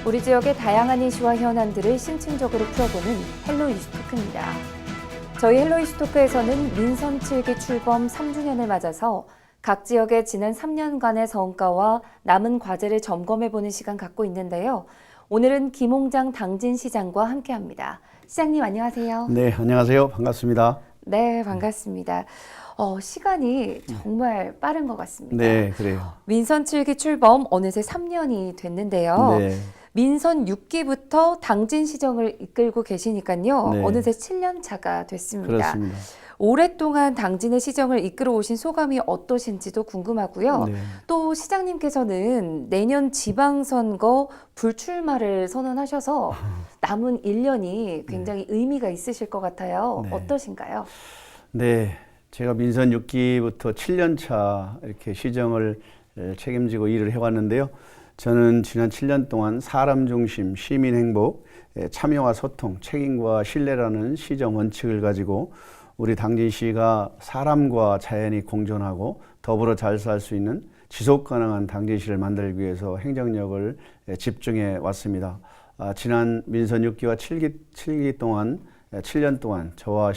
우리 지역의 다양한 이슈와 현안들을 심층적으로 풀어보는 헬로 이슈토크입니다. 저희 헬로 이슈토크에서는 민선 7기 출범 3주년을 맞아서 각 지역의 지난 3년간의 성과와 남은 과제를 점검해보는 시간 갖고 있는데요. 오늘은 김홍장 당진시장과 함께합니다. 시장님 안녕하세요. 네, 안녕하세요. 반갑습니다. 네, 반갑습니다. 시간이 정말 빠른 것 같습니다. 네, 그래요. 민선 7기 출범 어느새 3년이 됐는데요. 네. 민선 6기부터 당진시정을 이끌고 계시니까요. 네. 어느새 7년 차가 됐습니다. 그렇습니다. 오랫동안 당진의 시정을 이끌어 오신 소감이 어떠신지도 궁금하고요. 네. 또 시장님께서는 내년 지방선거 불출마를 선언하셔서 남은 1년이 굉장히 의미가 있으실 것 같아요. 네. 어떠신가요? 네, 제가 민선 6기부터 7년 차 이렇게 시정을 책임지고 일을 해왔는데요. 저는 지난 7년 동안 사람 중심, 시민 행복, 참여와 소통, 책임과 신뢰라는 시정 원칙을 가지고 우리 당진시가 사람과 자연이 공존하고 더불어 잘 살 수 있는 지속 가능한 당진시를 만들기 위해서 행정력을 집중해 왔습니다. 지난 민선 6기와 7기 동안 7년 동안 저와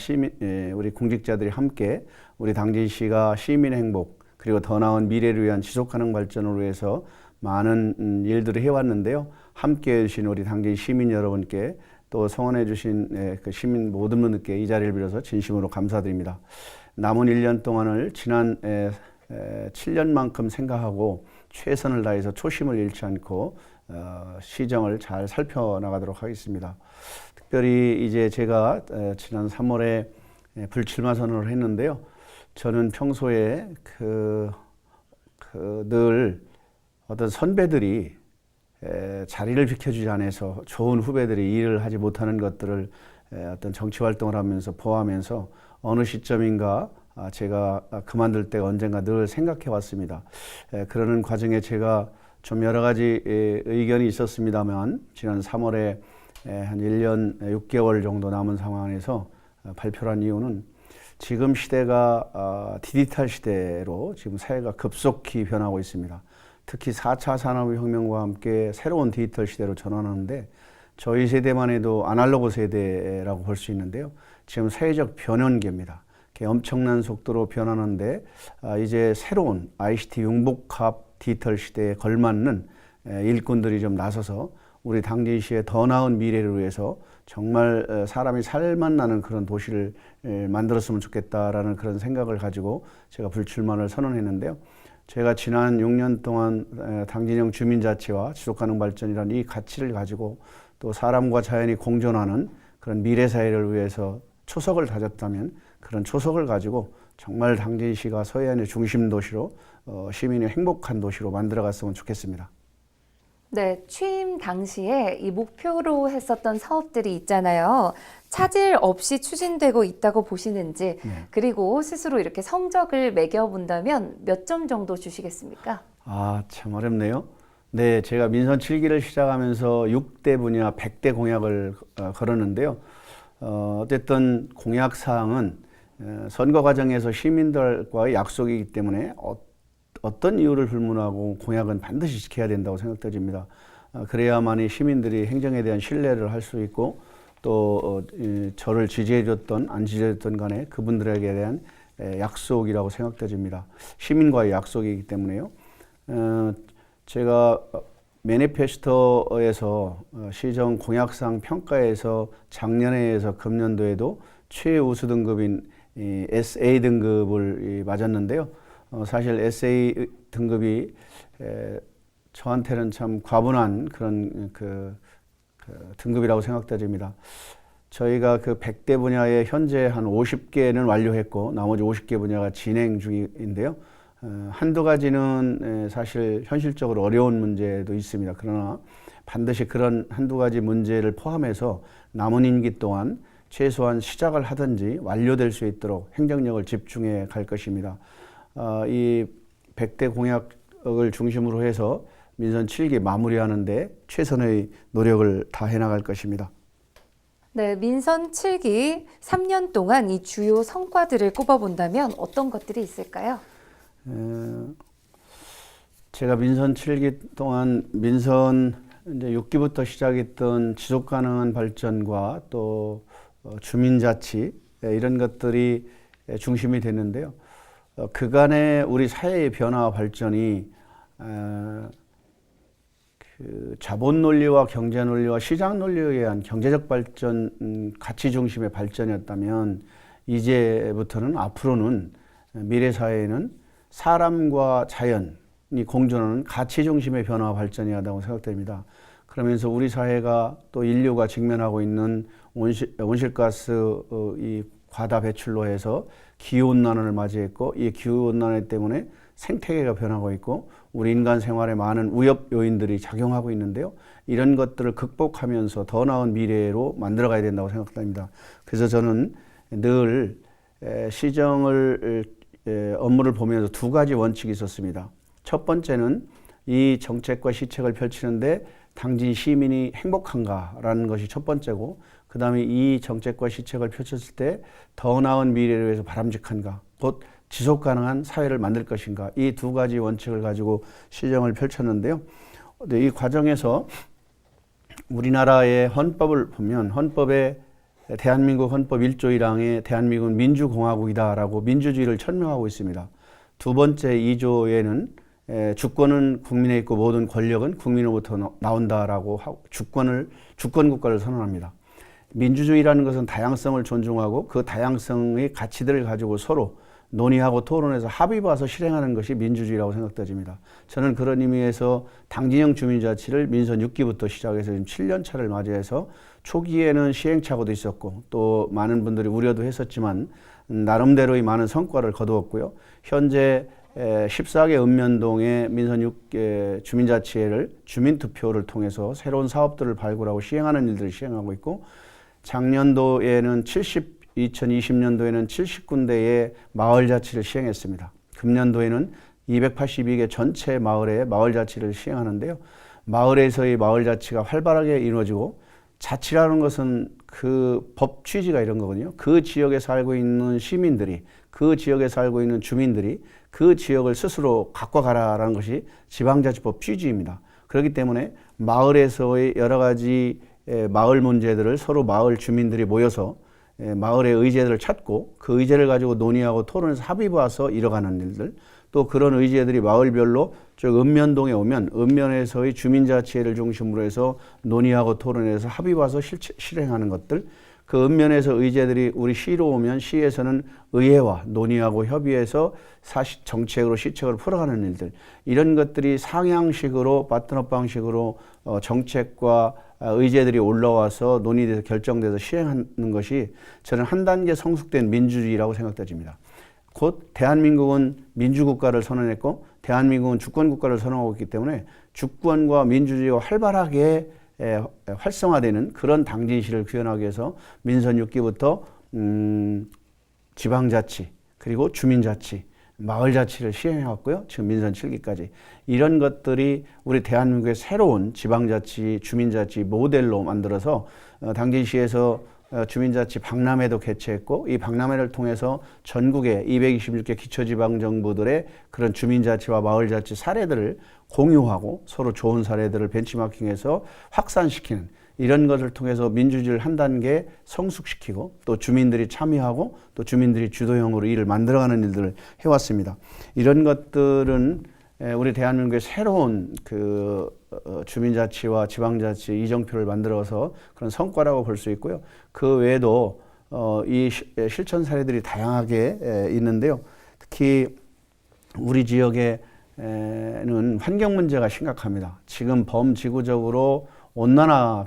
우리 공직자들이 함께 우리 당진시가 시민 행복 그리고 더 나은 미래를 위한 지속 가능 발전을 위해서 많은 일들을 해왔는데요. 함께해 주신 우리 당진 시민 여러분께 또 성원해 주신 그 시민 모든 분들께 이 자리를 빌어서 진심으로 감사드립니다. 남은 1년 동안을 지난 7년만큼 생각하고 최선을 다해서 초심을 잃지 않고 시정을 잘 살펴나가도록 하겠습니다. 특별히 이제 제가 지난 3월에 불출마 선언을 했는데요. 저는 평소에 늘 어떤 선배들이 자리를 비켜주지 않아서 좋은 후배들이 일을 하지 못하는 것들을 어떤 정치 활동을 하면서 보아하면서 어느 시점인가 제가 그만둘 때가 언젠가 늘 생각해 왔습니다. 그러는 과정에 제가 좀 여러 가지 의견이 있었습니다만 지난 3월에 한 1년 6개월 정도 남은 상황에서 발표를 한 이유는 지금 시대가 디지털 시대로 지금 사회가 급속히 변하고 있습니다. 특히 4차 산업혁명과 함께 새로운 디지털 시대로 전환하는데 저희 세대만 해도 아날로그 세대라고 볼 수 있는데요. 지금 사회적 변연기입니다. 엄청난 속도로 변하는데 이제 새로운 ICT 융복합 디지털 시대에 걸맞는 일꾼들이 좀 나서서 우리 당진시의 더 나은 미래를 위해서 정말 사람이 살맛나는 그런 도시를 만들었으면 좋겠다라는 그런 생각을 가지고 제가 불출마를 선언했는데요. 제가 지난 6년 동안 당진형 주민자치와 지속가능 발전이라는 이 가치를 가지고 또 사람과 자연이 공존하는 그런 미래사회를 위해서 초석을 다졌다면 그런 초석을 가지고 정말 당진시가 서해안의 중심 도시로 시민의 행복한 도시로 만들어갔으면 좋겠습니다. 네, 취임 당시에 이 목표로 했었던 사업들이 있잖아요. 차질 없이 추진되고 있다고 보시는지, 네. 그리고 스스로 이렇게 성적을 매겨본다면 몇 점 정도 주시겠습니까? 참 어렵네요. 네, 제가 민선 7기를 시작하면서 6대 분야 100대 공약을 걸었는데요. 어쨌든 공약 사항은 선거 과정에서 시민들과의 약속이기 때문에 어떤 이유를 불문하고 공약은 반드시 지켜야 된다고 생각됩니다. 그래야만이 시민들이 행정에 대한 신뢰를 할 수 있고 또 저를 지지해줬던 안 지지해줬던 간에 그분들에게 대한 약속이라고 생각됩니다. 시민과의 약속이기 때문에요. 제가 매니페스토에서 시정 공약상 평가에서 작년에서 금년도에도 최우수 등급인 SA 등급을 맞았는데요. 사실 SA 등급이 저한테는 참 과분한 그런 등급이라고 생각됩니다. 저희가 그 100대 분야에 현재 한 50개는 완료했고 나머지 50개 분야가 진행 중인데요. 한두 가지는 사실 현실적으로 어려운 문제도 있습니다. 그러나 반드시 그런 한두 가지 문제를 포함해서 남은 임기 동안 최소한 시작을 하든지 완료될 수 있도록 행정력을 집중해 갈 것입니다. 이 100대 공약을 중심으로 해서 민선 7기 마무리하는데 최선의 노력을 다해 나갈 것입니다. 네, 민선 7기 3년 동안 이 주요 성과들을 꼽아본다면 어떤 것들이 있을까요? 제가 민선 7기 동안 민선 이제 6기부터 시작했던 지속 가능한 발전과 또 주민자치 이런 것들이 중심이 됐는데요. 그간의 우리 사회의 변화와 발전이 그 자본 논리와 경제 논리와 시장 논리에 의한 경제적 발전, 가치 중심의 발전이었다면 이제부터는 앞으로는 미래 사회에는 사람과 자연이 공존하는 가치 중심의 변화와 발전이 하다고 생각됩니다. 그러면서 우리 사회가 또 인류가 직면하고 있는 온실가스 이 과다 배출로 해서 기후온난화를 맞이했고, 이 기후온난화 때문에 생태계가 변하고 있고 우리 인간 생활에 많은 위협 요인들이 작용하고 있는데요. 이런 것들을 극복하면서 더 나은 미래로 만들어가야 된다고 생각합니다. 그래서 저는 늘 시정을 업무를 보면서 두 가지 원칙이 있었습니다. 첫 번째는 이 정책과 시책을 펼치는데 당진 시민이 행복한가라는 것이 첫 번째고, 그 다음에 이 정책과 시책을 펼쳤을 때 더 나은 미래를 위해서 바람직한가, 곧 지속 가능한 사회를 만들 것인가, 이 두 가지 원칙을 가지고 시정을 펼쳤는데요. 이 과정에서 우리나라의 헌법을 보면 헌법에 대한민국 헌법 1조 1항에 대한민국은 민주공화국이다라고 민주주의를 천명하고 있습니다. 두 번째 2조에는 주권은 국민에 있고 모든 권력은 국민으로부터 나온다라고 하고 주권국가를 선언합니다. 민주주의라는 것은 다양성을 존중하고 그 다양성의 가치들을 가지고 서로 논의하고 토론해서 합의 봐서 실행하는 것이 민주주의라고 생각됩니다. 저는 그런 의미에서 당진형 주민자치를 민선 6기부터 시작해서 지금 7년 차를 맞이해서 초기에는 시행착오도 있었고 또 많은 분들이 우려도 했었지만 나름대로의 많은 성과를 거두었고요. 현재 14개 읍면동의 민선 6개 주민자치회를 주민투표를 통해서 새로운 사업들을 발굴하고 시행하는 일들을 시행하고 있고, 작년도에는 2020년도에는 70군데의 마을자치를 시행했습니다. 금년도에는 282개 전체 마을에 마을자치를 시행하는데요. 마을에서의 마을자치가 활발하게 이루어지고, 자치라는 것은 그 법 취지가 이런 거거든요. 그 지역에 살고 있는 시민들이, 그 지역에 살고 있는 주민들이 그 지역을 스스로 갖고 가라라는 것이 지방자치법 취지입니다. 그렇기 때문에 마을에서의 여러 가지 마을 문제들을 서로 마을 주민들이 모여서 마을의 의제들을 찾고 그 의제를 가지고 논의하고 토론해서 합의 봐서 이뤄가는 일들, 또 그런 의제들이 마을별로 즉 읍면동에 오면 읍면에서의 주민자치회를 중심으로 해서 논의하고 토론해서 합의 봐서 실행하는 것들, 그 읍면에서 의제들이 우리 시로 오면 시에서는 의회와 논의하고 협의해서 정책으로 시책으로 풀어가는 일들, 이런 것들이 상향식으로 파트너 방식으로 정책과 의제들이 올라와서 논의돼서 결정돼서 시행하는 것이 저는 한 단계 성숙된 민주주의라고 생각됩니다. 곧 대한민국은 민주국가를 선언했고 대한민국은 주권국가를 선언하고 있기 때문에 주권과 민주주의가 활발하게 활성화되는 그런 당진시를 구현하기 위해서 민선 6기부터 지방자치 그리고 주민자치, 마을자치를 시행해왔고요. 지금 민선 7기까지. 이런 것들이 우리 대한민국의 새로운 지방자치, 주민자치 모델로 만들어서 당진시에서 주민자치 박람회도 개최했고, 이 박람회를 통해서 전국의 226개 기초지방정부들의 그런 주민자치와 마을자치 사례들을 공유하고 서로 좋은 사례들을 벤치마킹해서 확산시키는, 이런 것을 통해서 민주주의를 한 단계 성숙시키고 또 주민들이 참여하고 또 주민들이 주도형으로 일을 만들어가는 일들을 해왔습니다. 이런 것들은 우리 대한민국의 새로운 그 주민자치와 지방자치 이정표를 만들어서 그런 성과라고 볼 수 있고요. 그 외에도 이 실천 사례들이 다양하게 있는데요. 특히 우리 지역에는 환경 문제가 심각합니다. 지금 범지구적으로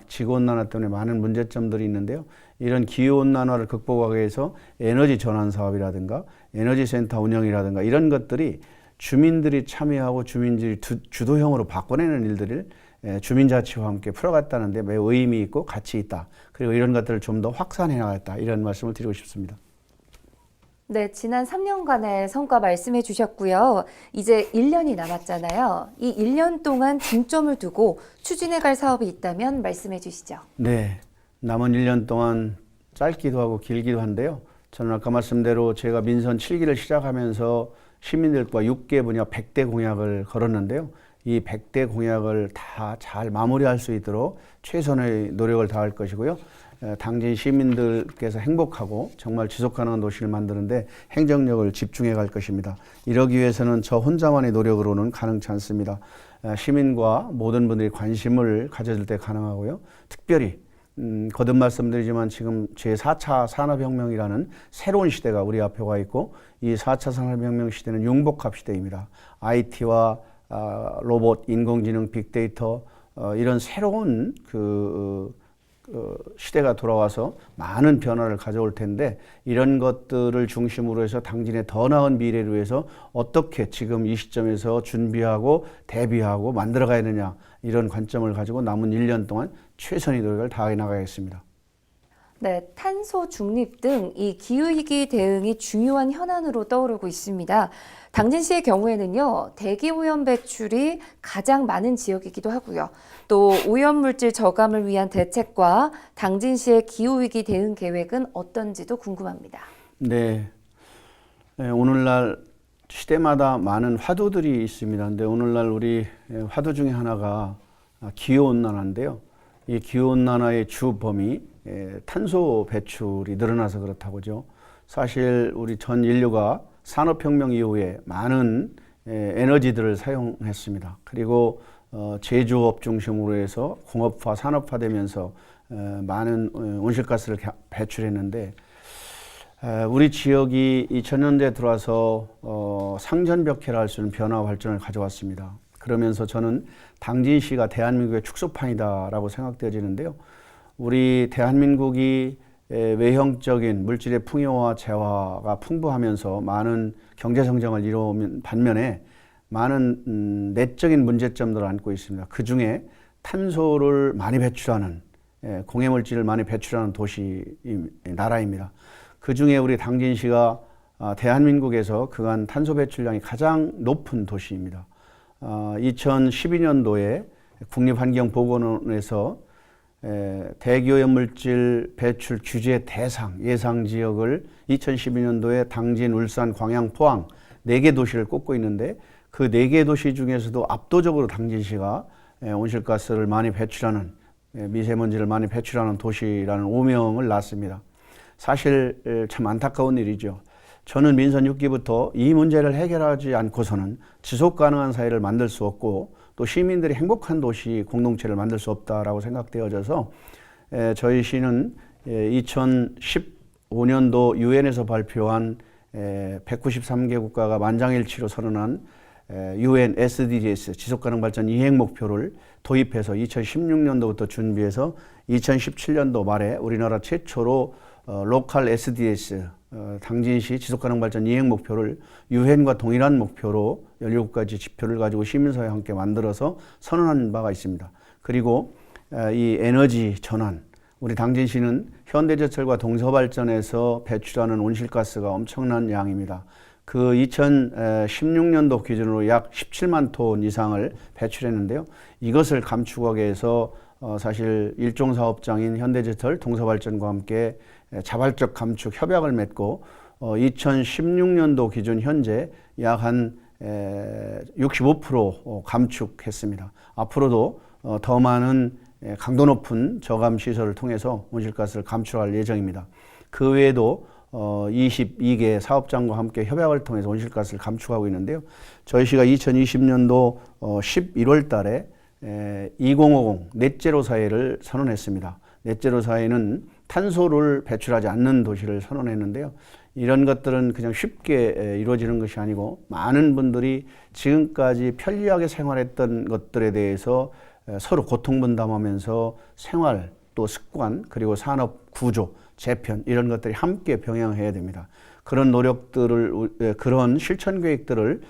지구온난화 때문에 많은 문제점들이 있는데요. 이런 기후온난화를 극복하기 위해서 에너지 전환 사업이라든가 에너지센터 운영이라든가 이런 것들이 주민들이 참여하고 주민들이 주도형으로 바꿔내는 일들을 주민자치와 함께 풀어갔다는데 매우 의미 있고 가치 있다. 그리고 이런 것들을 좀 더 확산해 나갔다. 이런 말씀을 드리고 싶습니다. 네, 지난 3년간의 성과 말씀해 주셨고요. 이제 1년이 남았잖아요. 이 1년 동안 중점을 두고 추진해 갈 사업이 있다면 말씀해 주시죠. 네, 남은 1년 동안 짧기도 하고 길기도 한데요. 저는 아까 말씀대로 제가 민선 7기를 시작하면서 시민들과 6개 분야 100대 공약을 걸었는데요. 이 100대 공약을 다 잘 마무리할 수 있도록 최선의 노력을 다할 것이고요. 당진 시민들께서 행복하고 정말 지속가능한 도시를 만드는데 행정력을 집중해 갈 것입니다. 이러기 위해서는 저 혼자만의 노력으로는 가능치 않습니다. 시민과 모든 분들이 관심을 가져줄 때 가능하고요. 특별히 거듭 말씀드리지만 지금 제4차 산업혁명이라는 새로운 시대가 우리 앞에 와 있고 이 4차 산업혁명 시대는 융복합 시대입니다. IT와 로봇, 인공지능, 빅데이터 이런 새로운 시대가 돌아와서 많은 변화를 가져올 텐데 이런 것들을 중심으로 해서 당진의 더 나은 미래를 위해서 어떻게 지금 이 시점에서 준비하고 대비하고 만들어가야 되느냐 이런 관점을 가지고 남은 1년 동안 최선의 노력을 다해 나가겠습니다. 네, 탄소 중립 등 이 기후위기 대응이 중요한 현안으로 떠오르고 있습니다. 당진시의 경우에는요, 대기오염 배출이 가장 많은 지역이기도 하고요. 또 오염물질 저감을 위한 대책과 당진시의 기후위기 대응 계획은 어떤지도 궁금합니다. 네, 오늘날 시대마다 많은 화두들이 있습니다. 근데 오늘날 우리 화두 중에 하나가 기후온난화인데요. 이 기후온난화의 주 범위 탄소 배출이 늘어나서 그렇다고죠. 사실 우리 전 인류가 산업혁명 이후에 많은 에너지들을 사용했습니다. 그리고 제조업 중심으로 해서 공업화, 산업화되면서 많은 온실가스를 배출했는데 우리 지역이 2000년대 들어와서 상전벽해라 할 수 있는 변화와 발전을 가져왔습니다. 그러면서 저는 당진시가 대한민국의 축소판이다라고 생각되어지는데요. 우리 대한민국이 외형적인 물질의 풍요와 재화가 풍부하면서 많은 경제 성장을 이루는 반면에 많은 내적인 문제점들을 안고 있습니다. 그 중에 탄소를 많이 배출하는 공해물질을 많이 배출하는 도시 나라입니다. 그 중에 우리 당진시가 대한민국에서 그간 탄소 배출량이 가장 높은 도시입니다. 2012년도에 국립환경보건원에서 대기오염물질 배출 규제 대상 예상 지역을 2012년도에 당진, 울산, 광양, 포항 4개 도시를 꼽고 있는데 그 4개 도시 중에서도 압도적으로 당진시가 온실가스를 많이 배출하는 미세먼지를 많이 배출하는 도시라는 오명을 낳습니다. 사실 참 안타까운 일이죠. 저는 민선 6기부터 이 문제를 해결하지 않고서는 지속가능한 사회를 만들 수 없고 또 시민들이 행복한 도시 공동체를 만들 수 없다라고 생각되어져서 저희 시는 2015년도 유엔에서 발표한 193개 국가가 만장일치로 선언한 UN SDGs 지속가능 발전 이행 목표를 도입해서 2016년도부터 준비해서 2017년도 말에 우리나라 최초로 로컬 SDGs 당진시 지속가능 발전 이행 목표를 유엔과 동일한 목표로 17가지 지표를 가지고 시민사회와 함께 만들어서 선언한 바가 있습니다. 그리고 이 에너지 전환, 우리 당진시는 현대제철과 동서발전에서 배출하는 온실가스가 엄청난 양입니다. 그 2016년도 기준으로 약 17만 톤 이상을 배출했는데요. 이것을 감축하기 위해서 사실 일종사업장인 현대제철, 동서발전과 함께 자발적 감축 협약을 맺고 2016년도 기준 현재 약 한 65% 감축했습니다. 앞으로도 더 많은 강도 높은 저감 시설을 통해서 온실가스를 감축할 예정입니다. 그 외에도 22개 사업장과 함께 협약을 통해서 온실가스를 감축하고 있는데요. 저희 시가 2020년도 11월 달에 2050 넷제로 사회를 선언했습니다. 넷제로 사회는 탄소를 배출하지 않는 도시를 선언했는데요. 이런 것들은 그냥 쉽게 이루어지는 것이 아니고 많은 분들이 지금까지 편리하게 생활했던 것들에 대해서 서로 고통분담하면서 생활 또 습관 그리고 산업 구조, 재편 이런 것들이 함께 병행해야 됩니다. 그런 노력들을 그런 실천 계획들을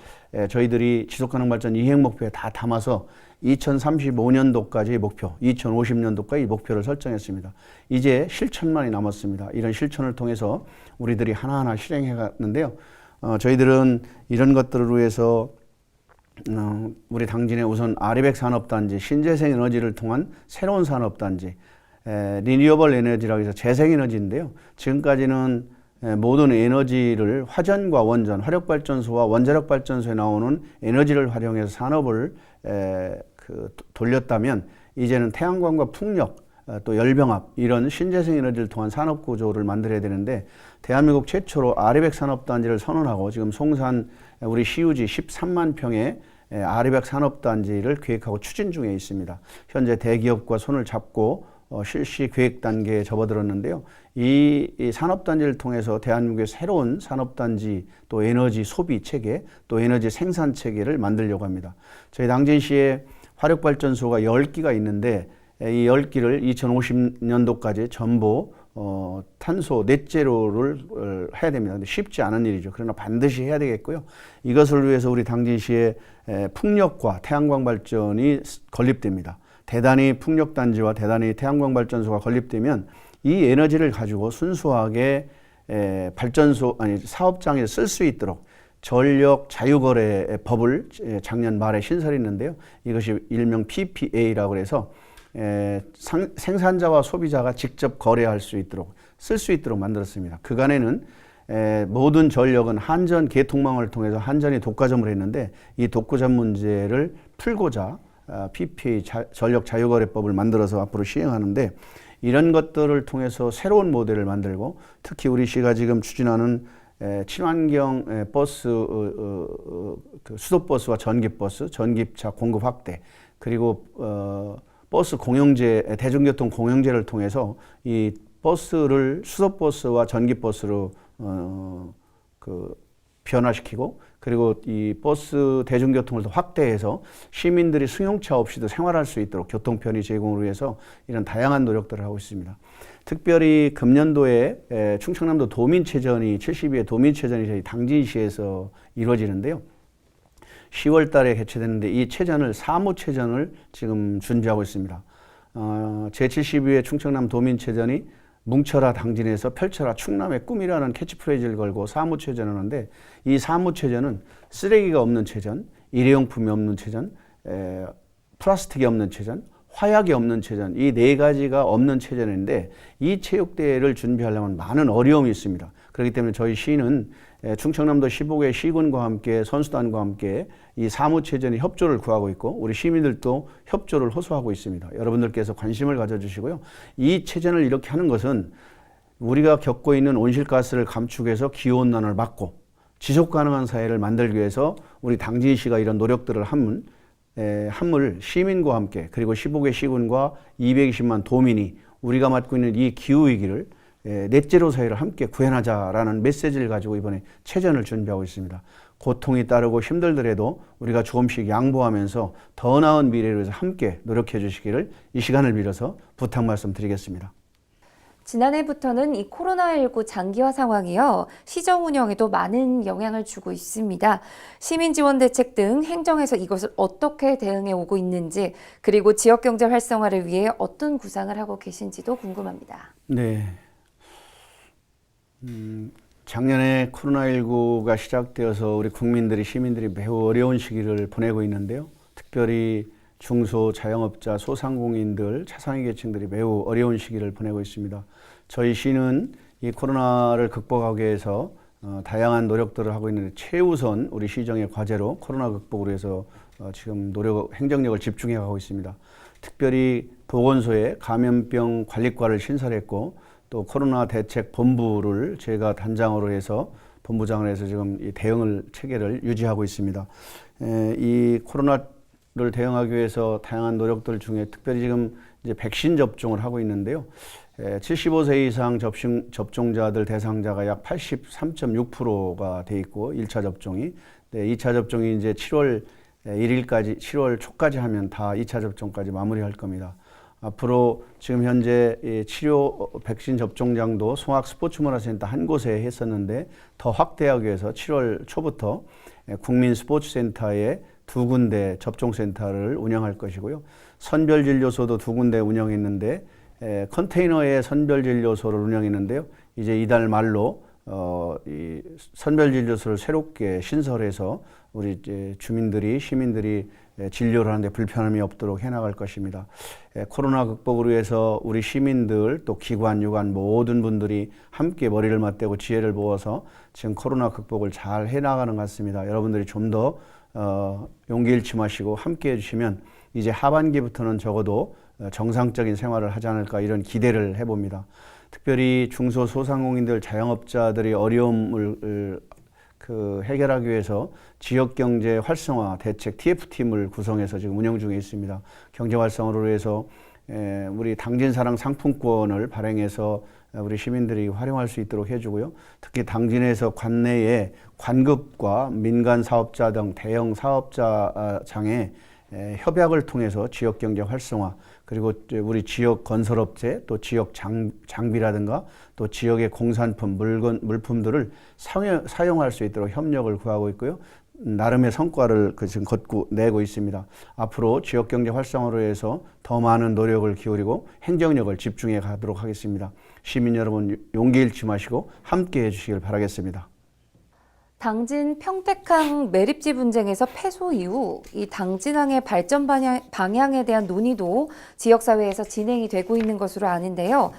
저희들이 지속가능 발전 이행 목표에 다 담아서 2035년도까지 목표, 2050년도까지 목표를 설정했습니다. 이제 실천만이 남았습니다. 이런 실천을 통해서 우리들이 하나하나 실행해 갔는데요. 저희들은 이런 것들을 위해서 우리 당진에 우선 아리백 산업단지, 신재생 에너지를 통한 새로운 산업단지, 리니어블 에너지라고 해서 재생에너지인데요. 지금까지는 모든 에너지를 화전과 원전, 화력발전소와 원자력발전소에 나오는 에너지를 활용해서 산업을 돌렸다면 이제는 태양광과 풍력, 또 열병합 이런 신재생 에너지를 통한 산업 구조를 만들어야 되는데 대한민국 최초로 아리백 산업단지를 선언하고 지금 송산 우리 시유지 13만 평의 아리백 산업단지를 계획하고 추진 중에 있습니다. 현재 대기업과 손을 잡고 실시 계획 단계에 접어들었는데요. 이 산업단지를 통해서 대한민국의 새로운 산업단지 또 에너지 소비 체계 또 에너지 생산 체계를 만들려고 합니다. 저희 당진시에 화력발전소가 10기가 있는데 이 10기를 2050년도까지 전부 탄소 넷제로를 해야 됩니다. 근데 쉽지 않은 일이죠. 그러나 반드시 해야 되겠고요. 이것을 위해서 우리 당진시에 풍력과 태양광 발전이 건립됩니다. 대단히 풍력단지와 대단히 태양광 발전소가 건립되면 이 에너지를 가지고 순수하게 사업장에 쓸 수 있도록 전력 자유거래 법을 작년 말에 신설했는데요. 이것이 일명 PPA라고 해서 생산자와 소비자가 직접 거래할 수 있도록 쓸 수 있도록 만들었습니다. 그간에는 모든 전력은 한전 개통망을 통해서 한전이 독과점을 했는데 이 독과점 문제를 풀고자 PPA 전력 자유거래법을 만들어서 앞으로 시행하는데 이런 것들을 통해서 새로운 모델을 만들고 특히 우리 시가 지금 추진하는 친환경 버스, 수도버스와 전기버스, 전기차 공급 확대 그리고 버스 공영제, 대중교통 공영제를 통해서 이 버스를 수도버스와 전기버스로 변화시키고 그리고 이 버스 대중교통을 더 확대해서 시민들이 승용차 없이도 생활할 수 있도록 교통 편의 제공을 위해서 이런 다양한 노력들을 하고 있습니다. 특별히 금년도에 충청남도 도민체전이 72회 도민체전이 저희 당진시에서 이루어지는데요. 10월 달에 개최되는데 이 체전을 사무체전을 지금 준비하고 있습니다. 제72회 충청남 도민체전이 뭉쳐라 당진에서 펼쳐라 충남의 꿈이라는 캐치프레이즈를 걸고 사무체전을 하는데 이 사무체전은 쓰레기가 없는 체전, 일회용품이 없는 체전, 플라스틱이 없는 체전, 화약이 없는 체전 이 네 가지가 없는 체전인데 이 체육대회를 준비하려면 많은 어려움이 있습니다. 그렇기 때문에 저희 시는 충청남도 15개 시군과 함께 선수단과 함께 이 사무체전의 협조를 구하고 있고 우리 시민들도 협조를 호소하고 있습니다. 여러분들께서 관심을 가져주시고요. 이 체전을 이렇게 하는 것은 우리가 겪고 있는 온실가스를 감축해서 기후온난화를 막고 지속가능한 사회를 만들기 위해서 우리 당진시가 이런 노력들을 한물 시민과 함께 그리고 15개 시군과 220만 도민이 우리가 맡고 있는 이 기후위기를 넷제로 사회를 함께 구현하자라는 메시지를 가지고 이번에 체전을 준비하고 있습니다. 고통이 따르고 힘들더라도 우리가 조금씩 양보하면서 더 나은 미래를 위해서 함께 노력해 주시기를 이 시간을 빌어서 부탁 말씀드리겠습니다. 지난해부터는 이 코로나19 장기화 상황이요. 시정 운영에도 많은 영향을 주고 있습니다. 시민지원 대책 등 행정에서 이것을 어떻게 대응해 오고 있는지 그리고 지역경제 활성화를 위해 어떤 구상을 하고 계신지도 궁금합니다. 네. 작년에 코로나19가 시작되어서 우리 국민들이 시민들이 매우 어려운 시기를 보내고 있는데요. 특별히 중소 자영업자 소상공인들 차상위 계층들이 매우 어려운 시기를 보내고 있습니다. 저희 시는 이 코로나를 극복하기 위해서 다양한 노력들을 하고 있는데 최우선 우리 시정의 과제로 코로나 극복을 위해서 지금 행정력을 집중해 가고 있습니다. 특별히 보건소에 감염병 관리과를 신설했고 또 코로나 대책 본부를 제가 단장으로 해서 본부장을 해서 지금 이 체계를 유지하고 있습니다. 이 코로나를 대응하기 위해서 다양한 노력들 중에 특별히 지금 이제 백신 접종을 하고 있는데요. 75세 이상 접종자들 대상자가 약 83.6%가 돼 있고 1차 접종이 2차 접종이 이제 7월 1일까지 7월 초까지 하면 다 2차 접종까지 마무리할 겁니다. 앞으로 지금 현재 치료 백신 접종장도 송악 스포츠문화센터 한 곳에 했었는데 더 확대하기 위해서 7월 초부터 국민 스포츠센터에 2군데 접종센터를 운영할 것이고요. 선별진료소도 2군데 운영했는데 컨테이너에 선별진료소를 운영했는데요. 이제 이달 말로 이 선별진료소를 새롭게 신설해서 우리 이제 시민들이 진료를 하는데 불편함이 없도록 해나갈 것입니다. 코로나 극복을 위해서 우리 시민들 또 기관, 유관 모든 분들이 함께 머리를 맞대고 지혜를 모아서 지금 코로나 극복을 잘 해나가는 것 같습니다. 여러분들이 좀 더 용기 잃지 마시고 함께 해주시면 이제 하반기부터는 적어도 정상적인 생활을 하지 않을까 이런 기대를 해봅니다. 특별히 중소소상공인들, 자영업자들이 어려움을 해결하기 위해서 지역경제 활성화 대책 TF팀을 구성해서 지금 운영 중에 있습니다. 경제 활성화를 위해서 우리 당진사랑 상품권을 발행해서 우리 시민들이 활용할 수 있도록 해주고요. 특히 당진에서 관내에 관급과 민간 사업자 등 대형 사업자장의 협약을 통해서 지역경제 활성화, 그리고 우리 지역 건설업체 또 지역 장비라든가 또 지역의 공산품, 물품들을 사용할 수 있도록 협력을 구하고 있고요. 나름의 성과를 지금 내고 있습니다. 앞으로 지역경제 활성화를 위해서 더 많은 노력을 기울이고 행정력을 집중해 가도록 하겠습니다. 시민 여러분 용기 잃지 마시고 함께 해주시길 바라겠습니다. 당진 평택항 매립지 분쟁에서 패소 이후 이 당진항의 발전 방향에 대한 논의도 지역사회에서 진행이 되고 있는 것으로 아는데요.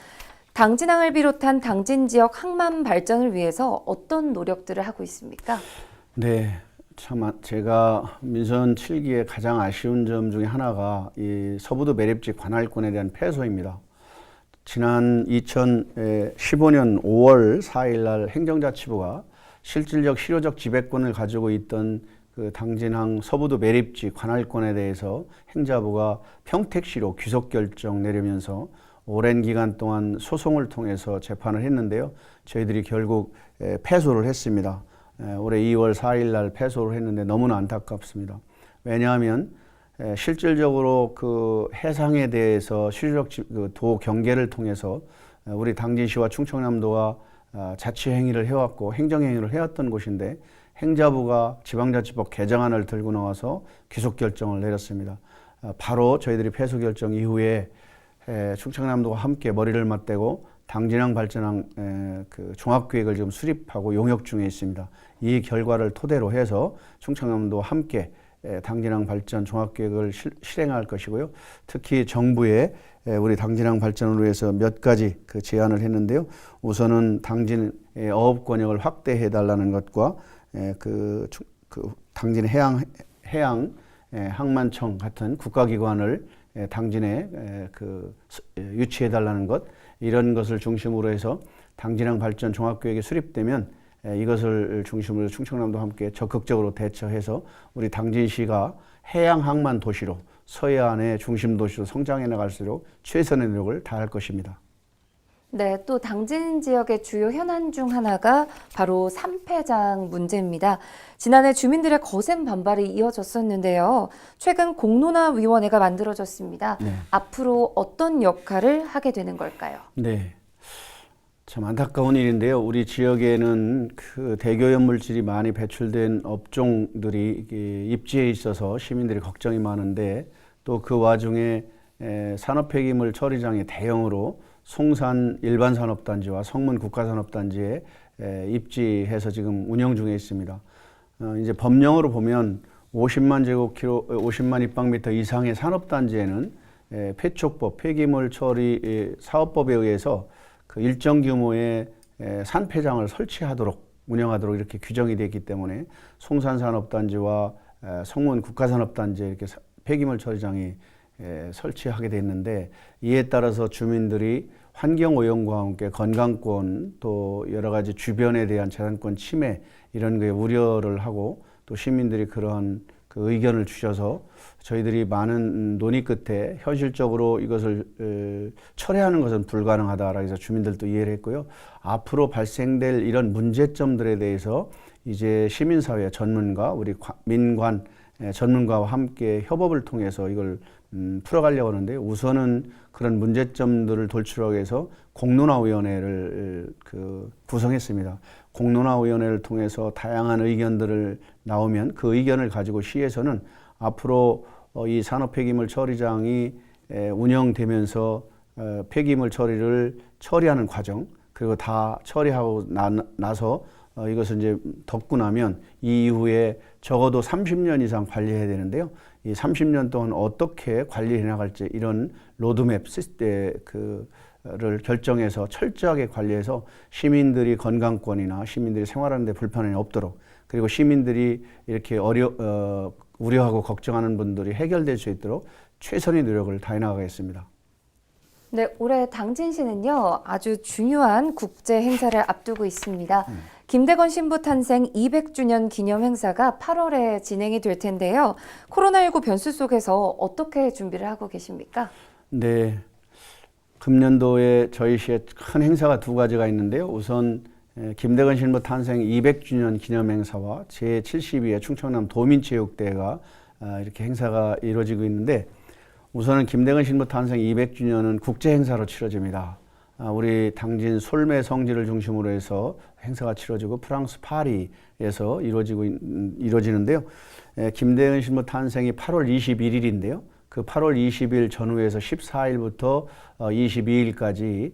당진항을 비롯한 당진 지역 항만 발전을 위해서 어떤 노력들을 하고 있습니까? 네, 참 제가 민선 7기의 가장 아쉬운 점 중에 하나가 이 서부도 매립지 관할권에 대한 패소입니다. 지난 2015년 5월 4일 날 행정자치부가 실질적 실효적 지배권을 가지고 있던 그 당진항 서부도 매립지 관할권에 대해서 행자부가 평택시로 귀속 결정 내리면서 오랜 기간 동안 소송을 통해서 재판을 했는데요. 저희들이 결국 패소를 했습니다. 올해 2월 4일 날 패소를 했는데 너무나 안타깝습니다. 왜냐하면 실질적으로 그 해상에 대해서 실효적 도 경계를 통해서 우리 당진시와 충청남도가 자치 행위를 해왔고 행정 행위를 해왔던 곳인데 행자부가 지방자치법 개정안을 들고 나와서 귀속 결정을 내렸습니다. 바로 저희들이 패소 결정 이후에 충청남도와 함께 머리를 맞대고 당진항 발전항 그 종합계획을 지금 수립하고 용역 중에 있습니다. 이 결과를 토대로 해서 충청남도와 함께 당진항 발전 종합계획을 실행할 것이고요. 특히 정부에 우리 당진항 발전을 위해서 몇 가지 그 제안을 했는데요. 우선은 당진의 어업 권역을 확대해 달라는 것과 그 당진 해양 항만청 같은 국가기관을 당진에 유치해 달라는 것, 이런 것을 중심으로 해서 당진항 발전 종합계획이 수립되면 이것을 중심으로 충청남도와 함께 적극적으로 대처해서 우리 당진시가 해양 항만 도시로 서해안의 중심 도시로 성장해 나갈수록 최선의 노력을 다할 것입니다. 네, 또 당진 지역의 주요 현안 중 하나가 바로 산패장 문제입니다. 지난해 주민들의 거센 반발이 이어졌었는데요. 최근 공론화위원회가 만들어졌습니다. 네. 앞으로 어떤 역할을 하게 되는 걸까요? 네, 참 안타까운 일인데요. 우리 지역에는 그 대기오염 물질이 많이 배출된 업종들이 입지에 있어서 시민들이 걱정이 많은데 또 그 와중에 산업폐기물 처리장이 대형으로 송산 일반산업단지와 성문 국가산업단지에 입지해서 지금 운영 중에 있습니다. 이제 법령으로 보면 50만 입방미터 이상의 산업단지에는 폐촉법, 폐기물 처리 사업법에 의해서 그 일정 규모의 산폐장을 설치하도록 운영하도록 이렇게 규정이 되어 있기 때문에 송산산업단지와 성문 국가산업단지에 이렇게 폐기물 처리장이 설치하게 됐는데 이에 따라서 주민들이 환경오염과 함께 건강권 또 여러 가지 주변에 대한 재산권 침해 이런 거에 우려를 하고 또 시민들이 그러한 그 의견을 주셔서 저희들이 많은 논의 끝에 현실적으로 이것을 철회하는 것은 불가능하다라고 해서 주민들도 이해를 했고요. 앞으로 발생될 이런 문제점들에 대해서 이제 시민사회 전문가, 우리 민관 전문가와 함께 협업을 통해서 이걸 풀어가려고 하는데 우선은 그런 문제점들을 돌출하기 위해서 공론화위원회를 구성했습니다. 공론화위원회를 통해서 다양한 의견들을 나오면 그 의견을 가지고 시에서는 앞으로 이 산업폐기물 처리장이 운영되면서 폐기물 처리를 처리하는 과정 그리고 다 처리하고 나서 이것을 이제 덮고 나면 이후에 적어도 30년 이상 관리해야 되는데요. 이 30년 동안 어떻게 관리해 나갈지 이런 로드맵 시스템을 결정해서 철저하게 관리해서 시민들이 건강권이나 시민들이 생활하는 데 불편함이 없도록, 그리고 시민들이 이렇게 우려하고 걱정하는 분들이 해결될 수 있도록 최선의 노력을 다해 나가겠습니다. 네, 올해 당진시는요, 아주 중요한 국제 행사를 앞두고 있습니다. 김대건 신부 탄생 200주년 기념 행사가 8월에 진행이 될 텐데요. 코로나19 변수 속에서 어떻게 준비를 하고 계십니까? 네, 금년도에 저희 시에 큰 행사가 두 가지가 있는데요. 우선 김대건 신부 탄생 200주년 기념 행사와 제72회 충청남 도민체육대회가 이렇게 행사가 이루어지고 있는데, 우선은 김대건 신부 탄생 200주년은 국제 행사로 치러집니다. 우리 당진 솔메 성지를 중심으로 해서 행사가 치러지고 프랑스 파리에서 이루어지는데요. 김대건 신부 탄생이 8월 21일인데요. 그 8월 20일 전후에서 14일부터 22일까지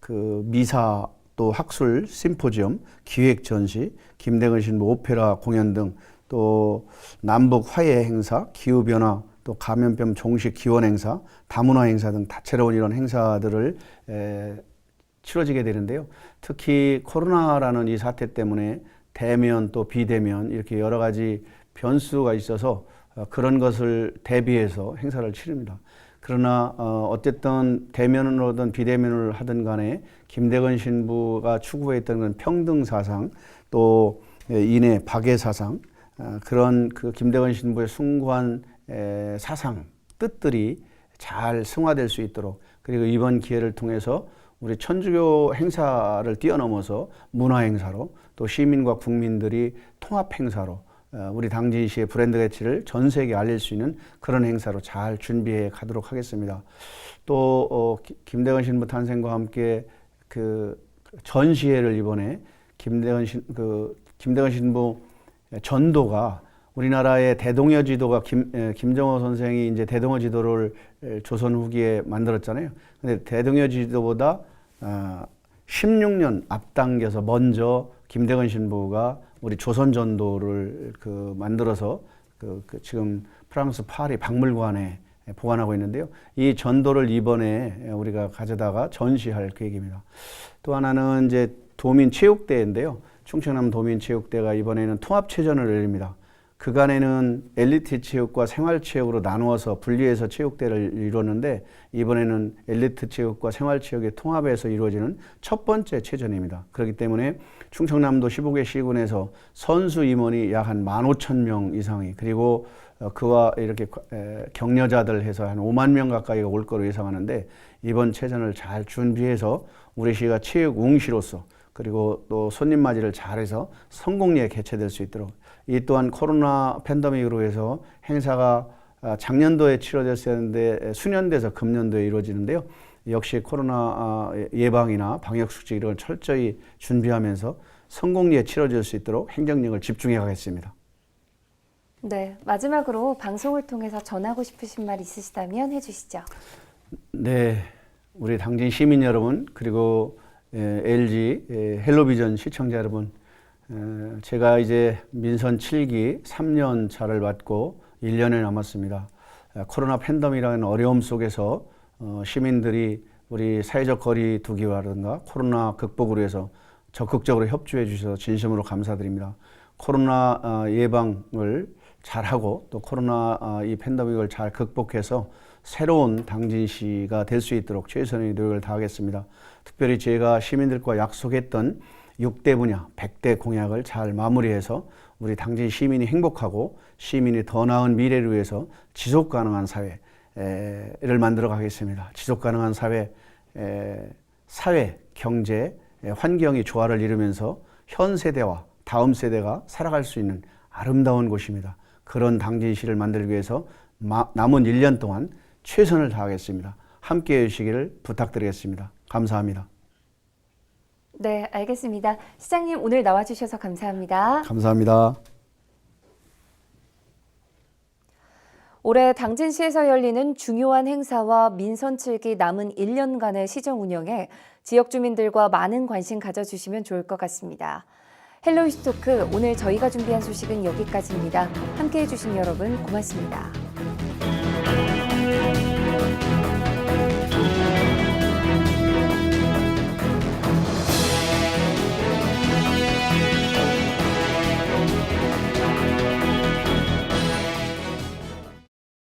그 미사 또 학술 심포지엄, 기획 전시, 김대건 신부 오페라 공연 등 또 남북 화해 행사, 기후 변화, 또 감염병 종식 기원 행사, 다문화 행사 등 다채로운 이런 행사들을 치러지게 되는데요. 특히 코로나라는 이 사태 때문에 대면 또 비대면 이렇게 여러 가지 변수가 있어서 그런 것을 대비해서 행사를 치릅니다. 그러나 어쨌든 대면으로든 비대면을 하든 간에 김대건 신부가 추구했던 건 평등 사상, 또 인해 박애 사상, 그런 그 김대건 신부의 숭고한 사상, 뜻들이 잘 승화될 수 있도록, 그리고 이번 기회를 통해서 우리 천주교 행사를 뛰어넘어서 문화 행사로, 또 시민과 국민들이 통합 행사로 우리 당진시의 브랜드 가치를 전 세계에 알릴 수 있는 그런 행사로 잘 준비해 가도록 하겠습니다. 또 김대건 신부 탄생과 함께 그 전시회를 이번에 김대건 신부 전도가, 우리나라의 대동여 지도가 김정호 선생이 이제 대동여 지도를 조선 후기에 만들었잖아요. 근데 대동여 지도보다 16년 앞당겨서 먼저 김대건 신부가 우리 조선 전도를 만들어서 지금 프랑스 파리 박물관에 보관하고 있는데요. 이 전도를 이번에 우리가 가져다가 전시할 계획입니다. 또 하나는 이제 도민체육대회인데요. 충청남 도민체육대회가 이번에는 통합체전을 열립니다. 그간에는 엘리트 체육과 생활체육으로 나누어서 분리해서 체육대회를 이뤘는데, 이번에는 엘리트 체육과 생활체육의 통합에서 이루어지는 첫 번째 체전입니다. 그렇기 때문에 충청남도 15개 시군에서 선수 임원이 약 한 15,000명 이상이, 그리고 그와 이렇게 격려자들 해서 한 5만 명 가까이가 올 거로 예상하는데, 이번 체전을 잘 준비해서 우리 시가 체육 웅시로서, 그리고 또 손님 맞이를 잘해서 성공리에 개최될 수 있도록, 이 또한 코로나 팬데믹으로 해서 행사가 작년도에 치러졌었는데 수년돼서 금년도에 이루어지는데요. 역시 코로나 예방이나 방역 수칙 이런 걸 철저히 준비하면서 성공리에 치러질 수 있도록 행정력을 집중해 가겠습니다. 네, 마지막으로 방송을 통해서 전하고 싶으신 말 있으시다면 해주시죠. 네, 우리 당진 시민 여러분, 그리고 LG 헬로비전 시청자 여러분, 제가 이제 민선 7기 3년 차를 맡고 1년이 남았습니다. 코로나 팬데믹이라는 어려움 속에서 시민들이 우리 사회적 거리 두기라든가 코로나 극복을 위해서 적극적으로 협조해 주셔서 진심으로 감사드립니다. 코로나 예방을 잘하고 또 코로나 이 팬데믹을 잘 극복해서 새로운 당진시가 될 수 있도록 최선의 노력을 다하겠습니다. 특별히 제가 시민들과 약속했던 6대 분야, 100대 공약을 잘 마무리해서 우리 당진 시민이 행복하고 시민이 더 나은 미래를 위해서 지속 가능한 사회를 만들어 가겠습니다. 지속 가능한 사회, 경제, 환경이 조화를 이루면서 현 세대와 다음 세대가 살아갈 수 있는 아름다운 곳입니다. 그런 당진시를 만들기 위해서 남은 1년 동안 최선을 다하겠습니다. 함께해 주시기를 부탁드리겠습니다. 감사합니다. 네, 알겠습니다. 시장님 오늘 나와주셔서 감사합니다. 감사합니다. 올해 당진시에서 열리는 중요한 행사와 민선 7기 남은 1년간의 시정 운영에 지역 주민들과 많은 관심 가져주시면 좋을 것 같습니다. 헬로 이슈토크 오늘 저희가 준비한 소식은 여기까지입니다. 함께해 주신 여러분 고맙습니다.